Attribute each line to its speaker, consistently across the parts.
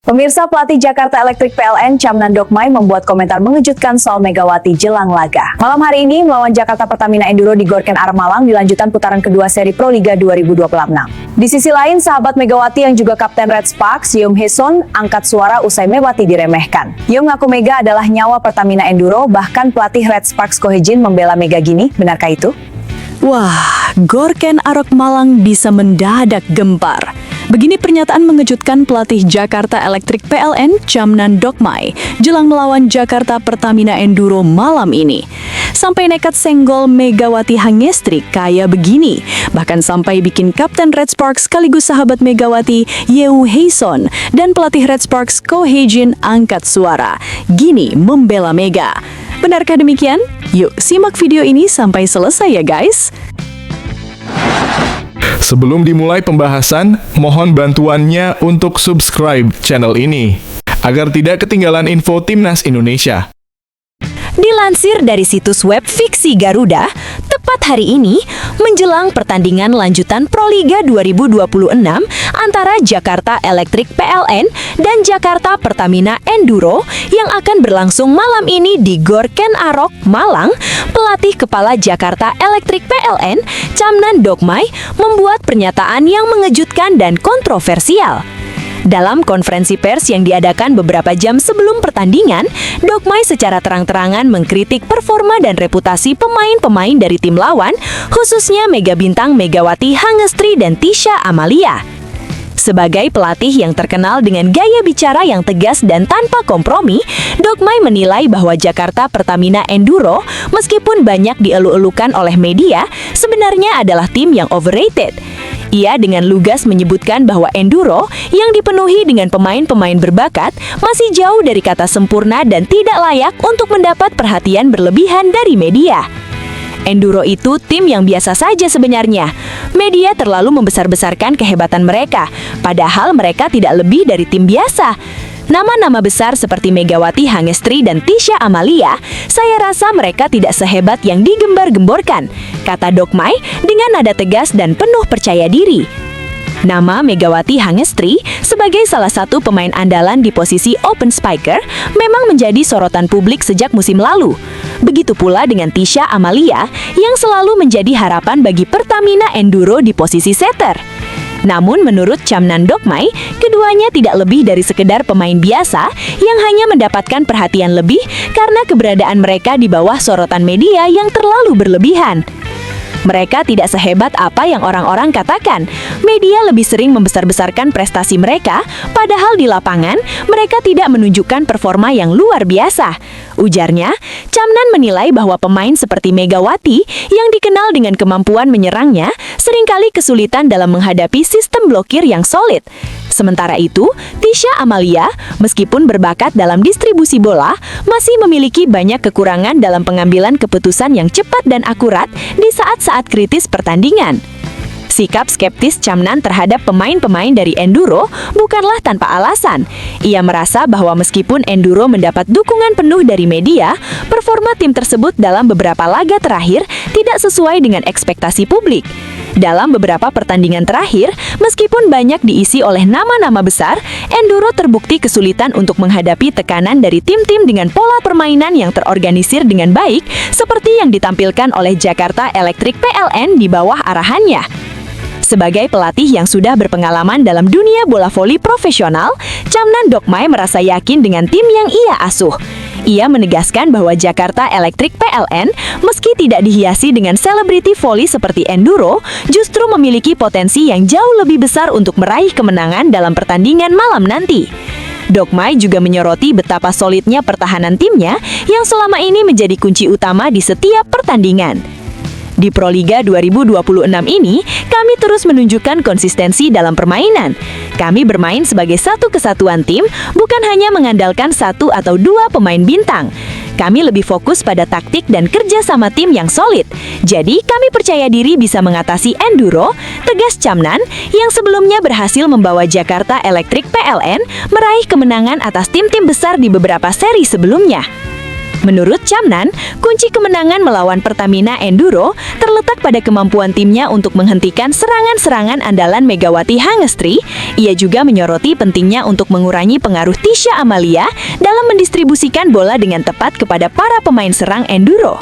Speaker 1: Pemirsa, pelatih Jakarta Electric PLN Camnan Dokmai membuat komentar mengejutkan soal Megawati jelang laga. Malam hari ini melawan Jakarta Pertamina Enduro di Gor Ken Arok Malang di lanjutan putaran kedua seri Pro Liga 2026. Di sisi lain, sahabat Megawati yang juga Kapten Red Sparks, Yeung Hae-son, angkat suara usai Megawati diremehkan. Yeung ngaku Mega adalah nyawa Pertamina Enduro, bahkan pelatih Red Sparks Ko Hye-jin membela Mega gini, benarkah itu?
Speaker 2: Wah, Gor Ken Arok Malang bisa mendadak gempar. Begini pernyataan mengejutkan pelatih Jakarta Electric PLN Camnan Dokmai jelang melawan Jakarta Pertamina Enduro malam ini. Sampai nekat senggol Megawati Hangestri kayak begini. Bahkan sampai bikin Kapten Red Sparks sekaligus sahabat Megawati Yeung Hae-son dan pelatih Red Sparks Ko Hye-jin angkat suara. Gini membela Mega. Benarkah demikian? Yuk simak video ini sampai selesai ya guys.
Speaker 3: Sebelum dimulai pembahasan, mohon bantuannya untuk subscribe channel ini, agar tidak ketinggalan info Timnas Indonesia.
Speaker 2: Dilansir dari situs web Fiksi Garuda, tepat hari ini, menjelang pertandingan lanjutan Pro Liga 2026 antara Jakarta Electric PLN dan Jakarta Pertamina Enduro yang akan berlangsung malam ini di Gor Ken Arok, Malang, pelatih kepala Jakarta Electric PLN, Camnan Dokmai, membuat pernyataan yang mengejutkan dan kontroversial. Dalam konferensi pers yang diadakan beberapa jam sebelum pertandingan, Dokmai secara terang-terangan mengkritik performa dan reputasi pemain-pemain dari tim lawan, khususnya mega bintang Megawati Hangestri dan Tisha Amalia. Sebagai pelatih yang terkenal dengan gaya bicara yang tegas dan tanpa kompromi, Dokmai menilai bahwa Jakarta Pertamina Enduro, meskipun banyak dielu-elukan oleh media, sebenarnya adalah tim yang overrated. Ia dengan lugas menyebutkan bahwa Enduro yang dipenuhi dengan pemain-pemain berbakat masih jauh dari kata sempurna dan tidak layak untuk mendapat perhatian berlebihan dari media. Enduro itu tim yang biasa saja sebenarnya. Media terlalu membesar-besarkan kehebatan mereka, padahal mereka tidak lebih dari tim biasa. Nama-nama besar seperti Megawati Hangestri dan Tisha Amalia, saya rasa mereka tidak sehebat yang digembar-gemborkan, kata Dokmai dengan nada tegas dan penuh percaya diri. Nama Megawati Hangestri sebagai salah satu pemain andalan di posisi open spiker memang menjadi sorotan publik sejak musim lalu. Begitu pula dengan Tisha Amalia yang selalu menjadi harapan bagi Pertamina Enduro di posisi setter. Namun menurut Camnan Dokmai, keduanya tidak lebih dari sekedar pemain biasa yang hanya mendapatkan perhatian lebih karena keberadaan mereka di bawah sorotan media yang terlalu berlebihan. Mereka tidak sehebat apa yang orang-orang katakan. Media lebih sering membesar-besarkan prestasi mereka, padahal di lapangan mereka tidak menunjukkan performa yang luar biasa. Ujarnya, Camnan menilai bahwa pemain seperti Megawati yang dikenal dengan kemampuan menyerangnya seringkali kesulitan dalam menghadapi sistem blokir yang solid. Sementara itu, Tisha Amalia, meskipun berbakat dalam distribusi bola, masih memiliki banyak kekurangan dalam pengambilan keputusan yang cepat dan akurat di saat-saat kritis pertandingan. Sikap skeptis Camnan terhadap pemain-pemain dari Enduro bukanlah tanpa alasan. Ia merasa bahwa meskipun Enduro mendapat dukungan penuh dari media, performa tim tersebut dalam beberapa laga terakhir tidak sesuai dengan ekspektasi publik. Dalam beberapa pertandingan terakhir, meskipun banyak diisi oleh nama-nama besar, Enduro terbukti kesulitan untuk menghadapi tekanan dari tim-tim dengan pola permainan yang terorganisir dengan baik, seperti yang ditampilkan oleh Jakarta Electric PLN di bawah arahannya. Sebagai pelatih yang sudah berpengalaman dalam dunia bola voli profesional, Camnan Dokmai merasa yakin dengan tim yang ia asuh. Ia menegaskan bahwa Jakarta Electric PLN, meski tidak dihiasi dengan selebriti voli seperti Enduro, justru memiliki potensi yang jauh lebih besar untuk meraih kemenangan dalam pertandingan malam nanti. Dokmai juga menyoroti betapa solidnya pertahanan timnya yang selama ini menjadi kunci utama di setiap pertandingan. Di Pro Liga 2026 ini, kami terus menunjukkan konsistensi dalam permainan. Kami bermain sebagai satu kesatuan tim, bukan hanya mengandalkan satu atau dua pemain bintang. Kami lebih fokus pada taktik dan kerja sama tim yang solid. Jadi, kami percaya diri bisa mengatasi Enduro, tegas Camnan, yang sebelumnya berhasil membawa Jakarta Electric PLN meraih kemenangan atas tim-tim besar di beberapa seri sebelumnya. Menurut Chamnan, kunci kemenangan melawan Pertamina Enduro terletak pada kemampuan timnya untuk menghentikan serangan-serangan andalan Megawati Hangestri. Ia juga menyoroti pentingnya untuk mengurangi pengaruh Tisha Amalia dalam mendistribusikan bola dengan tepat kepada para pemain serang Enduro.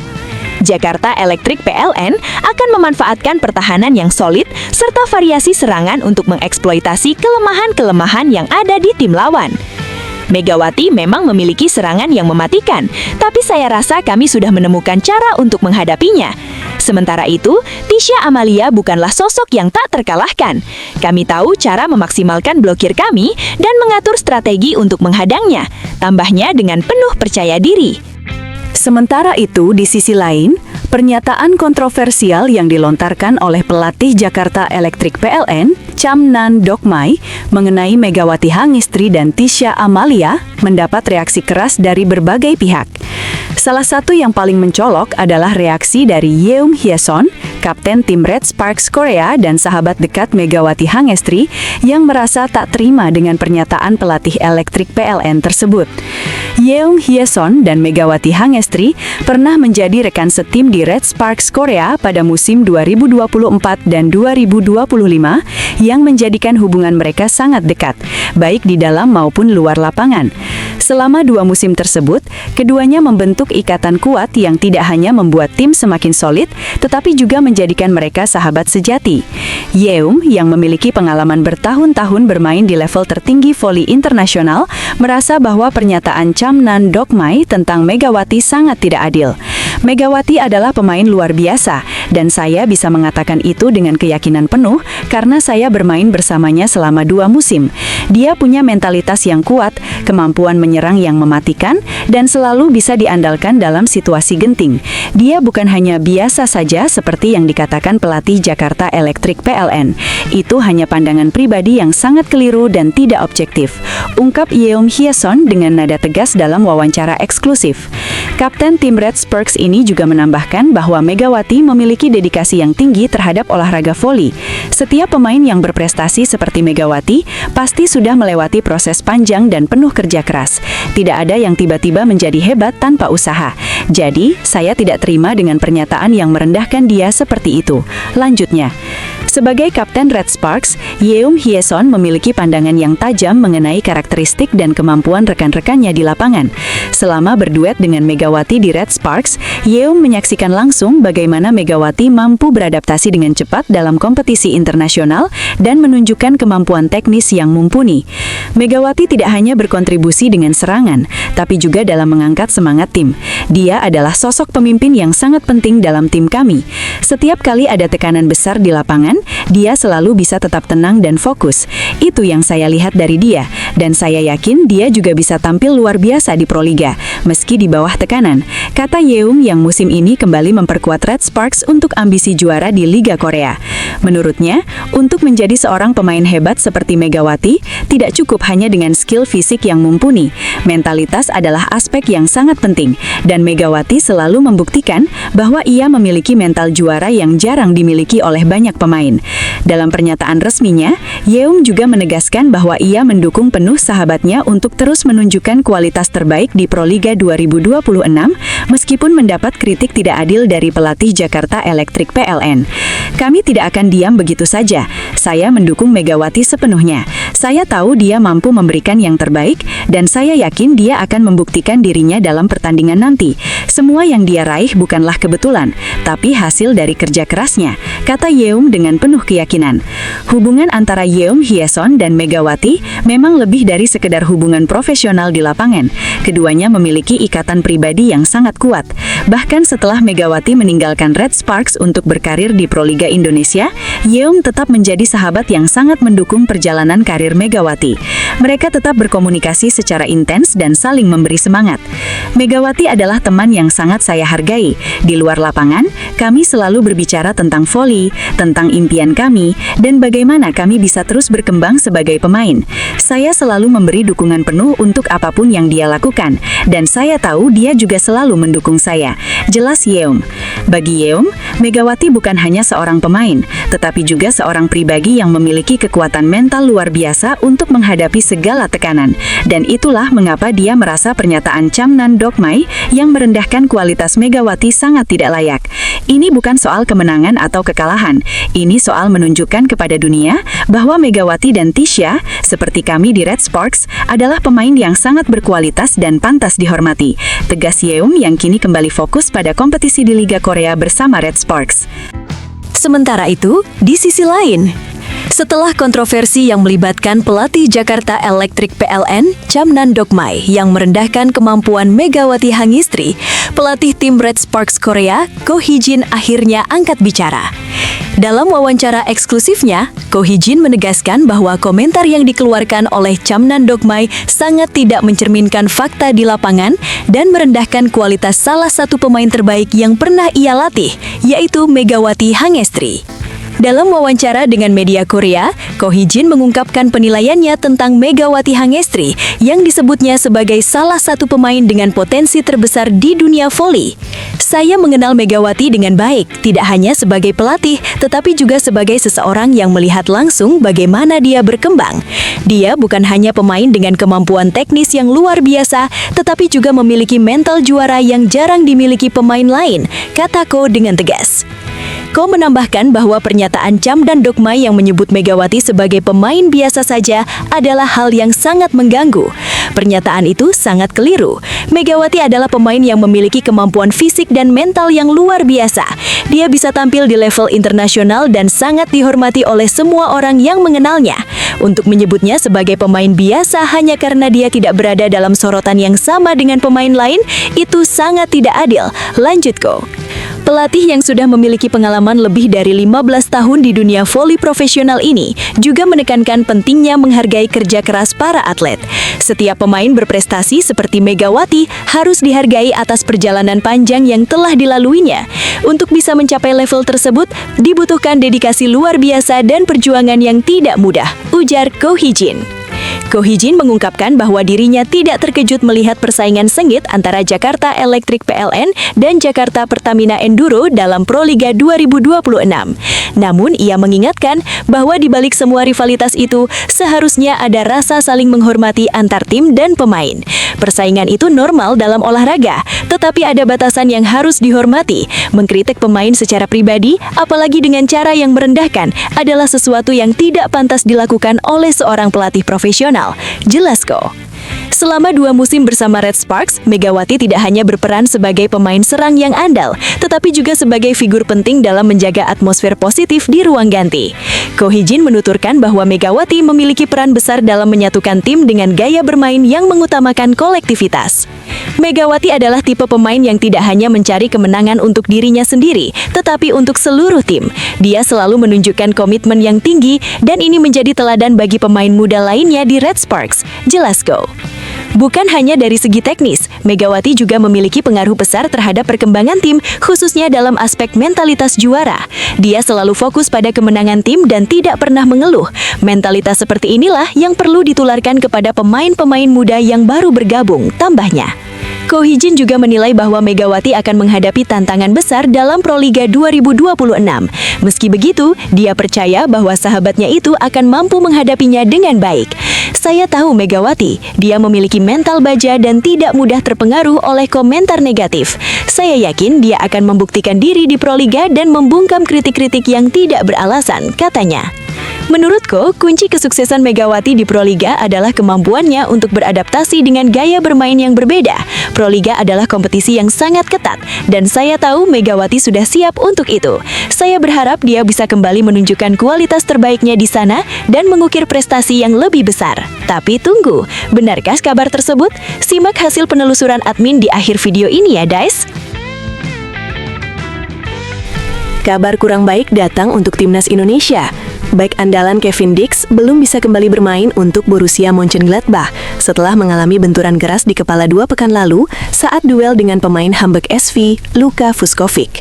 Speaker 2: Jakarta Electric PLN akan memanfaatkan pertahanan yang solid serta variasi serangan untuk mengeksploitasi kelemahan-kelemahan yang ada di tim lawan. Megawati memang memiliki serangan yang mematikan, tapi saya rasa kami sudah menemukan cara untuk menghadapinya. Sementara itu, Tisha Amalia bukanlah sosok yang tak terkalahkan. Kami tahu cara memaksimalkan blokir kami dan mengatur strategi untuk menghadangnya, tambahnya dengan penuh percaya diri.
Speaker 1: Sementara itu, di sisi lain, pernyataan kontroversial yang dilontarkan oleh pelatih Jakarta Electric PLN, Chamnan Dokmai, mengenai Megawati Hangestri dan Tisha Amalia mendapat reaksi keras dari berbagai pihak. Salah satu yang paling mencolok adalah reaksi dari Yeung Hyeson, kapten tim Red Sparks Korea dan sahabat dekat Megawati Hangestri, yang merasa tak terima dengan pernyataan pelatih elektrik PLN tersebut. Yeung Hyeson dan Megawati Hangestri pernah menjadi rekan setim di Red Sparks Korea pada musim 2024 dan 2025 yang menjadikan hubungan mereka sangat dekat, baik di dalam maupun luar lapangan. Selama 2 musim tersebut, keduanya membentuk ikatan kuat yang tidak hanya membuat tim semakin solid, tetapi juga menjadikan mereka sahabat sejati. Yeung, yang memiliki pengalaman bertahun-tahun bermain di level tertinggi voli internasional, merasa bahwa pernyataan Chamnan Dokmai tentang Megawati sangat tidak adil. Megawati adalah pemain luar biasa, dan saya bisa mengatakan itu dengan keyakinan penuh karena saya bermain bersamanya selama 2 musim. Dia punya mentalitas yang kuat, kemampuan menyerang yang mematikan, dan selalu bisa diandalkan dalam situasi genting. Dia bukan hanya biasa saja seperti yang dikatakan pelatih Jakarta Electric PLN. Itu hanya pandangan pribadi yang sangat keliru dan tidak objektif, ungkap Yeung Hyeson dengan nada tegas dalam wawancara eksklusif. Kapten tim Red Sparks ini juga menambahkan bahwa Megawati memiliki dedikasi yang tinggi terhadap olahraga voli. Setiap pemain yang berprestasi seperti Megawati pasti sudah melewati proses panjang dan penuh kerja keras. Tidak ada yang tiba-tiba menjadi hebat tanpa usaha. Jadi, saya tidak terima dengan pernyataan yang merendahkan dia seperti itu. Lanjutnya, sebagai kapten Red Sparks, Yeung Hyeson memiliki pandangan yang tajam mengenai karakteristik dan kemampuan rekan-rekannya di lapangan. Selama berduet dengan Megawati di Red Sparks, Yeung menyaksikan langsung bagaimana Megawati mampu beradaptasi dengan cepat dalam kompetisi internasional dan menunjukkan kemampuan teknis yang mumpuni. Megawati tidak hanya berkontribusi dengan serangan, tapi juga dalam mengangkat semangat tim. Dia adalah sosok pemimpin yang sangat penting dalam tim kami. Setiap kali ada tekanan besar di lapangan, dia selalu bisa tetap tenang dan fokus. Itu yang saya lihat dari dia, dan saya yakin dia juga bisa tampil luar biasa di Proliga, meski di bawah tekanan, kata Yeung yang musim ini kembali memperkuat Red Sparks untuk ambisi juara di Liga Korea. Menurutnya, untuk menjadi seorang pemain hebat seperti Megawati, tidak cukup hanya dengan skill fisik yang mumpuni. Mentalitas adalah aspek yang sangat penting, dan Megawati selalu membuktikan bahwa ia memiliki mental juara yang jarang dimiliki oleh banyak pemain. Dalam pernyataan resminya, Yeung juga menegaskan bahwa ia mendukung penuh sahabatnya untuk terus menunjukkan kualitas terbaik di Proliga 2026, meskipun mendapat kritik tidak adil dari pelatih Jakarta Electric PLN. Kami tidak akan diam begitu saja. Saya mendukung Megawati sepenuhnya. Saya tahu dia mampu memberikan yang terbaik, dan saya yakin dia akan membuktikan dirinya dalam pertandingan nanti. Semua yang dia raih bukanlah kebetulan, tapi hasil dari kerja kerasnya, kata Yeung dengan penuh keyakinan. Hubungan antara Yeung Hyeson dan Megawati memang lebih dari sekedar hubungan profesional di lapangan. Keduanya memiliki ikatan pribadi yang sangat kuat. Bahkan setelah Megawati meninggalkan Red Sparks untuk berkarir di Proliga Indonesia, Yeung tetap menjadi sahabat yang sangat mendukung perjalanan karir Megawati. Mereka tetap berkomunikasi secara intens dan saling memberi semangat. Megawati adalah teman yang sangat saya hargai. Di luar lapangan, kami selalu berbicara tentang voli, tentang impian kami, dan bagaimana kami bisa terus berkembang sebagai pemain. Saya selalu memberi dukungan penuh untuk apapun yang dia lakukan, dan saya tahu dia juga selalu mendukung saya, jelas Yeung. Bagi Yeung, Megawati bukan hanya seorang pemain, tetapi juga seorang pribadi yang memiliki kekuatan mental luar biasa untuk menghadapi segala tekanan, dan itulah mengapa dia merasa pernyataan Chamnan
Speaker 4: Dokmai yang merendahkan kualitas Megawati sangat tidak layak. Ini bukan soal kemenangan atau kekalahan. Ini soal menunjukkan kepada dunia bahwa Megawati dan Tisha, seperti kami di Red Sparks, adalah pemain yang sangat berkualitas dan pantas dihormati. Tegas Yeum yang kini kembali fokus pada kompetisi di Liga Korea bersama Red Sparks.
Speaker 2: Sementara itu, di sisi lain, setelah kontroversi yang melibatkan pelatih Jakarta Electric PLN, Chamnan Dokmai, yang merendahkan kemampuan Megawati Hangistri, pelatih tim Red Sparks Korea, Ko Hee-jin akhirnya angkat bicara. Dalam wawancara eksklusifnya, Ko Hee-jin menegaskan bahwa komentar yang dikeluarkan oleh Chamnan Dokmai sangat tidak mencerminkan fakta di lapangan dan merendahkan kualitas salah satu pemain terbaik yang pernah ia latih, yaitu Megawati Hangestri. Dalam wawancara dengan media Korea, Ko Hee-jin mengungkapkan penilaiannya tentang Megawati Hangestri yang disebutnya sebagai salah satu pemain dengan potensi terbesar di dunia voli. Saya mengenal Megawati dengan baik, tidak hanya sebagai pelatih, tetapi juga sebagai seseorang yang melihat langsung bagaimana dia berkembang. Dia bukan hanya pemain dengan kemampuan teknis yang luar biasa, tetapi juga memiliki mental juara yang jarang dimiliki pemain lain, kata Ko dengan tegas. Ko menambahkan bahwa pernyataan Chamnan Dokmai yang menyebut Megawati sebagai pemain biasa saja adalah hal yang sangat mengganggu. Pernyataan itu sangat keliru. Megawati adalah pemain yang memiliki kemampuan fisik dan mental yang luar biasa. Dia bisa tampil di level internasional dan sangat dihormati oleh semua orang yang mengenalnya. Untuk menyebutnya sebagai pemain biasa hanya karena dia tidak berada dalam sorotan yang sama dengan pemain lain, itu sangat tidak adil. Lanjut Ko. Pelatih yang sudah memiliki pengalaman lebih dari 15 tahun di dunia voli profesional ini juga menekankan pentingnya menghargai kerja keras para atlet. Setiap pemain berprestasi seperti Megawati harus dihargai atas perjalanan panjang yang telah dilaluinya. Untuk bisa mencapai level tersebut, dibutuhkan dedikasi luar biasa dan perjuangan yang tidak mudah, ujar Ko Hee-jin. Ko Hee-jin mengungkapkan bahwa dirinya tidak terkejut melihat persaingan sengit antara Jakarta Electric PLN dan Jakarta Pertamina Enduro dalam Proliga 2026. Namun, ia mengingatkan bahwa di balik semua rivalitas itu, seharusnya ada rasa saling menghormati antar tim dan pemain. Persaingan itu normal dalam olahraga, tetapi ada batasan yang harus dihormati. Mengkritik pemain secara pribadi, apalagi dengan cara yang merendahkan, adalah sesuatu yang tidak pantas dilakukan oleh seorang pelatih profesional. Jelas Ko. Selama 2 musim bersama Red Sparks, Megawati tidak hanya berperan sebagai pemain serang yang andal, tetapi juga sebagai figur penting dalam menjaga atmosfer positif di ruang ganti. Ko Hee-jin menuturkan bahwa Megawati memiliki peran besar dalam menyatukan tim dengan gaya bermain yang mengutamakan kolektivitas. Megawati adalah tipe pemain yang tidak hanya mencari kemenangan untuk dirinya sendiri, tetapi untuk seluruh tim. Dia selalu menunjukkan komitmen yang tinggi, dan ini menjadi teladan bagi pemain muda lainnya di Red Sparks. Jelas Ko. Bukan hanya dari segi teknis, Megawati juga memiliki pengaruh besar terhadap perkembangan tim, khususnya dalam aspek mentalitas juara. Dia selalu fokus pada kemenangan tim dan tidak pernah mengeluh. Mentalitas seperti inilah yang perlu ditularkan kepada pemain-pemain muda yang baru bergabung, tambahnya. Ko Hee-jin juga menilai bahwa Megawati akan menghadapi tantangan besar dalam Proliga 2026. Meski begitu, dia percaya bahwa sahabatnya itu akan mampu menghadapinya dengan baik. Saya tahu Megawati, dia memiliki mental baja dan tidak mudah terpengaruh oleh komentar negatif. Saya yakin dia akan membuktikan diri di Proliga dan membungkam kritik-kritik yang tidak beralasan, katanya. Menurutku, kunci kesuksesan Megawati di Proliga adalah kemampuannya untuk beradaptasi dengan gaya bermain yang berbeda. Proliga adalah kompetisi yang sangat ketat, dan saya tahu Megawati sudah siap untuk itu. Saya berharap dia bisa kembali menunjukkan kualitas terbaiknya di sana dan mengukir prestasi yang lebih besar. Tapi tunggu, benarkah kabar tersebut? Simak hasil penelusuran admin di akhir video ini ya, guys. Kabar kurang baik datang untuk timnas Indonesia. Back andalan Kevin Dix belum bisa kembali bermain untuk Borussia Mönchengladbach setelah mengalami benturan keras di kepala 2 pekan lalu saat duel dengan pemain Hamburg SV, Luka Vuskovic.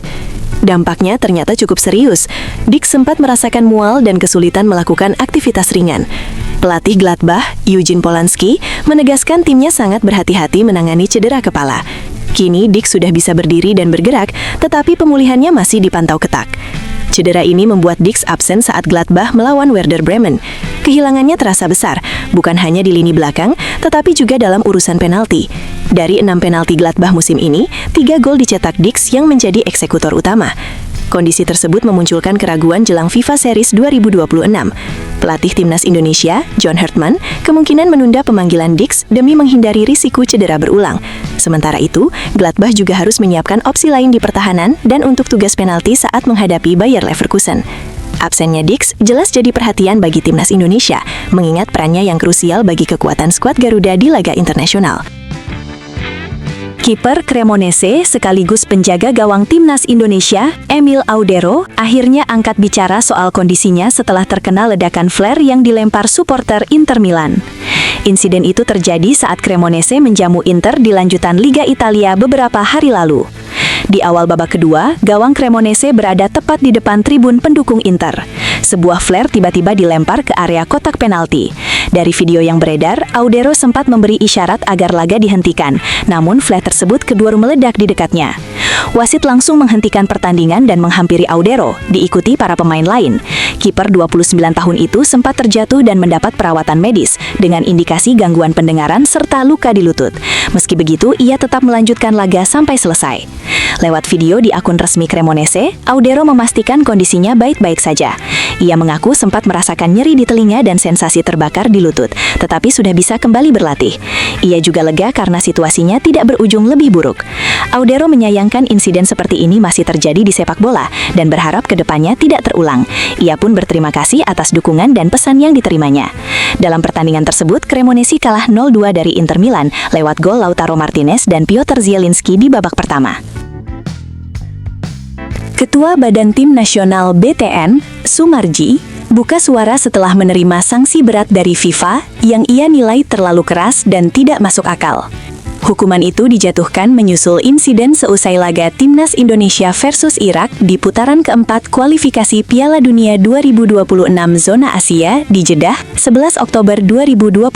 Speaker 2: Dampaknya ternyata cukup serius. Dix sempat merasakan mual dan kesulitan melakukan aktivitas ringan. Pelatih Gladbach, Eugene Polanski, menegaskan timnya sangat berhati-hati menangani cedera kepala. Kini Dix sudah bisa berdiri dan bergerak, tetapi pemulihannya masih dipantau ketat. Cedera ini membuat Dix absen saat Gladbach melawan Werder Bremen. Kehilangannya terasa besar, bukan hanya di lini belakang, tetapi juga dalam urusan penalti. Dari 6 penalti Gladbach musim ini, 3 gol dicetak Dix yang menjadi eksekutor utama. Kondisi tersebut memunculkan keraguan jelang FIFA Series 2026. Pelatih Timnas Indonesia, John Hertman, kemungkinan menunda pemanggilan Dix demi menghindari risiko cedera berulang. Sementara itu, Gladbach juga harus menyiapkan opsi lain di pertahanan dan untuk tugas penalti saat menghadapi Bayer Leverkusen. Absennya Dix jelas jadi perhatian bagi Timnas Indonesia, mengingat perannya yang krusial bagi kekuatan skuad Garuda di laga internasional. Kiper Cremonese sekaligus penjaga gawang Timnas Indonesia, Emil Audero, akhirnya angkat bicara soal kondisinya setelah terkena ledakan flare yang dilempar supporter Inter Milan. Insiden itu terjadi saat Cremonese menjamu Inter di lanjutan Liga Italia beberapa hari lalu. Di awal babak kedua, gawang Cremonese berada tepat di depan tribun pendukung Inter. Sebuah flare tiba-tiba dilempar ke area kotak penalti. Dari video yang beredar, Audero sempat memberi isyarat agar laga dihentikan, namun flare tersebut keburu meledak di dekatnya. Wasit langsung menghentikan pertandingan dan menghampiri Audero, diikuti para pemain lain. Kiper 29 tahun itu sempat terjatuh dan mendapat perawatan medis, dengan indikasi gangguan pendengaran serta luka di lutut. Meski begitu, ia tetap melanjutkan laga sampai selesai. Lewat video di akun resmi Cremonese, Audero memastikan kondisinya baik-baik saja. Ia mengaku sempat merasakan nyeri di telinga dan sensasi terbakar di lutut, tetapi sudah bisa kembali berlatih. Ia juga lega karena situasinya tidak berujung lebih buruk. Audero menyayangkan insiden seperti ini masih terjadi di sepak bola dan berharap kedepannya tidak terulang. Ia pun berterima kasih atas dukungan dan pesan yang diterimanya. Dalam pertandingan tersebut, Cremonese kalah 0-2 dari Inter Milan lewat gol Lautaro Martinez dan Piotr Zielinski di babak pertama. Ketua Badan Tim Nasional BTN, Sumarji, buka suara setelah menerima sanksi berat dari FIFA yang ia nilai terlalu keras dan tidak masuk akal. Hukuman itu dijatuhkan menyusul insiden seusai laga Timnas Indonesia versus Irak di putaran keempat kualifikasi Piala Dunia 2026 Zona Asia di Jeddah, 11 Oktober 2025.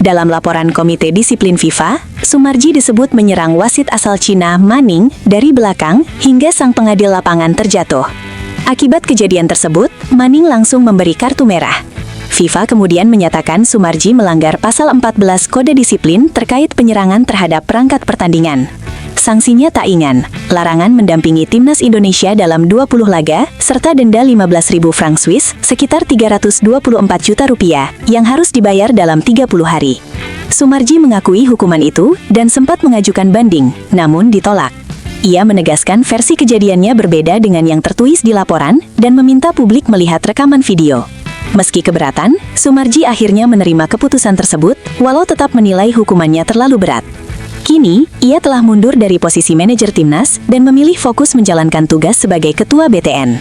Speaker 2: Dalam laporan Komite Disiplin FIFA, Sumarji disebut menyerang wasit asal Cina Manning dari belakang hingga sang pengadil lapangan terjatuh. Akibat kejadian tersebut, Manning langsung memberi kartu merah. FIFA kemudian menyatakan Sumarji melanggar pasal 14 Kode Disiplin terkait penyerangan terhadap perangkat pertandingan. Sanksinya tak ringan, larangan mendampingi Timnas Indonesia dalam 20 laga, serta denda 15.000 franc Swiss, sekitar 324 juta rupiah, yang harus dibayar dalam 30 hari. Sumarji mengakui hukuman itu, dan sempat mengajukan banding, namun ditolak. Ia menegaskan versi kejadiannya berbeda dengan yang tertulis di laporan, dan meminta publik melihat rekaman video. Meski keberatan, Sumarji akhirnya menerima keputusan tersebut, walau tetap menilai hukumannya terlalu berat. Kini, ia telah mundur dari posisi manajer timnas dan memilih fokus menjalankan tugas sebagai ketua BTN.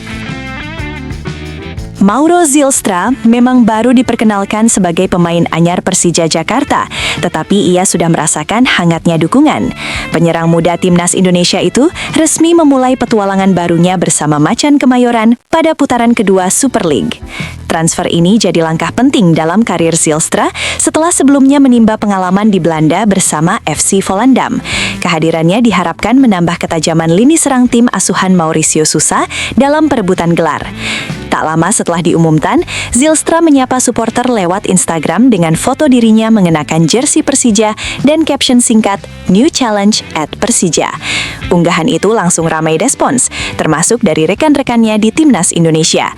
Speaker 2: Mauro Zylstra memang baru diperkenalkan sebagai pemain anyar Persija Jakarta, tetapi ia sudah merasakan hangatnya dukungan. Penyerang muda Timnas Indonesia itu resmi memulai petualangan barunya bersama Macan Kemayoran pada putaran kedua Super League. Transfer ini jadi langkah penting dalam karir Zylstra setelah sebelumnya menimba pengalaman di Belanda bersama FC Volendam. Kehadirannya diharapkan menambah ketajaman lini serang tim asuhan Mauricio Sousa dalam perebutan gelar. Tak lama setelah diumumkan, Zylstra menyapa supporter lewat Instagram dengan foto dirinya mengenakan jersey Persija dan caption singkat, New Challenge @Persija. Unggahan itu langsung ramai respons, termasuk dari rekan-rekannya di Timnas Indonesia.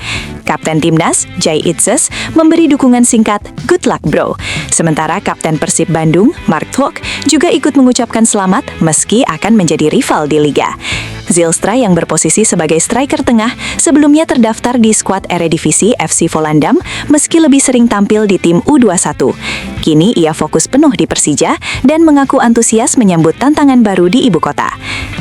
Speaker 2: Kapten Timnas, Jai Itzes, memberi dukungan singkat, Good luck bro. Sementara Kapten Persib Bandung, Mark Thok, juga ikut mengucapkan selamat meski akan menjadi rival di Liga. Zylstra yang berposisi sebagai striker tengah sebelumnya terdaftar di skuad Eredivisie FC Volendam meski lebih sering tampil di tim U21. Kini ia fokus penuh di Persija dan mengaku antusias menyambut tantangan baru di ibu kota.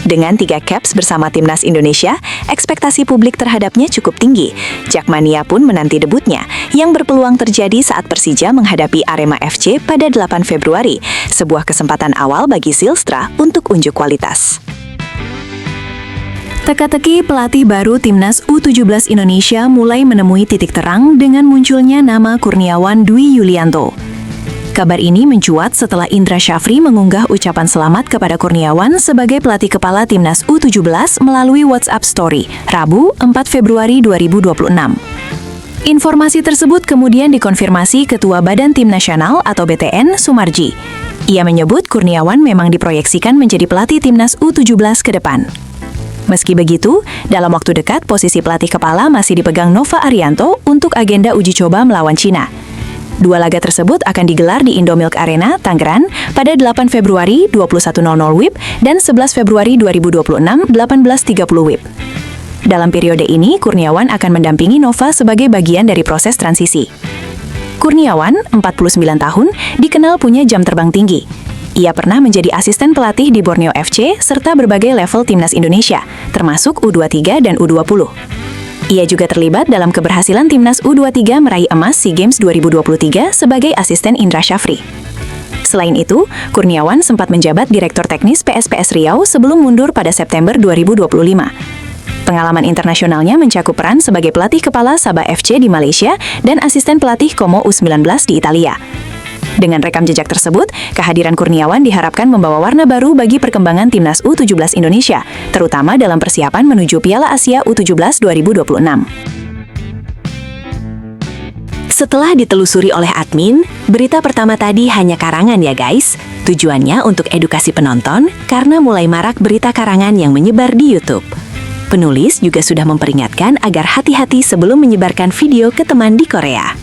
Speaker 2: Dengan 3 caps bersama Timnas Indonesia, ekspektasi publik terhadapnya cukup tinggi. Jakmania pun menanti debutnya yang berpeluang terjadi saat Persija menghadapi Arema FC pada 8 Februari, sebuah kesempatan awal bagi Zylstra untuk unjuk kualitas. Teka-teki pelatih baru Timnas U17 Indonesia mulai menemui titik terang dengan munculnya nama Kurniawan Dwi Yulianto.
Speaker 4: Kabar ini mencuat setelah Indra Syafri mengunggah ucapan selamat kepada Kurniawan sebagai pelatih kepala Timnas U17 melalui WhatsApp Story, Rabu 4 Februari 2026. Informasi tersebut kemudian dikonfirmasi Ketua Badan Tim Nasional atau BTN, Sumarji. Ia menyebut Kurniawan memang diproyeksikan menjadi pelatih Timnas U17 ke depan. Meski begitu, dalam waktu dekat posisi pelatih kepala masih dipegang Nova Arianto untuk agenda uji coba melawan Cina. Dua laga tersebut akan digelar di Indomilk Arena, Tangerang, pada 8 Februari 21.00 WIB dan 11 Februari 2026 18.30 WIB. Dalam periode ini, Kurniawan akan mendampingi Nova sebagai bagian dari proses transisi. Kurniawan, 49 tahun, dikenal punya jam terbang tinggi. Ia pernah menjadi asisten pelatih di Borneo FC serta berbagai level Timnas Indonesia, termasuk U23 dan U20. Ia juga terlibat dalam keberhasilan Timnas U23 meraih emas SEA Games 2023 sebagai asisten Indra Syafri. Selain itu, Kurniawan sempat menjabat Direktur Teknis PSPS Riau sebelum mundur pada September 2025. Pengalaman internasionalnya mencakup peran sebagai pelatih kepala Sabah FC di Malaysia dan asisten pelatih Como U19 di Italia. Dengan rekam jejak tersebut, kehadiran Kurniawan diharapkan membawa warna baru bagi perkembangan Timnas U17 Indonesia, terutama dalam persiapan menuju Piala Asia U17 2026.
Speaker 2: Setelah ditelusuri oleh admin, berita pertama tadi hanya karangan ya guys. Tujuannya untuk edukasi penonton karena mulai marak berita karangan yang menyebar di YouTube. Penulis juga sudah memperingatkan agar hati-hati sebelum menyebarkan video ke teman di Korea.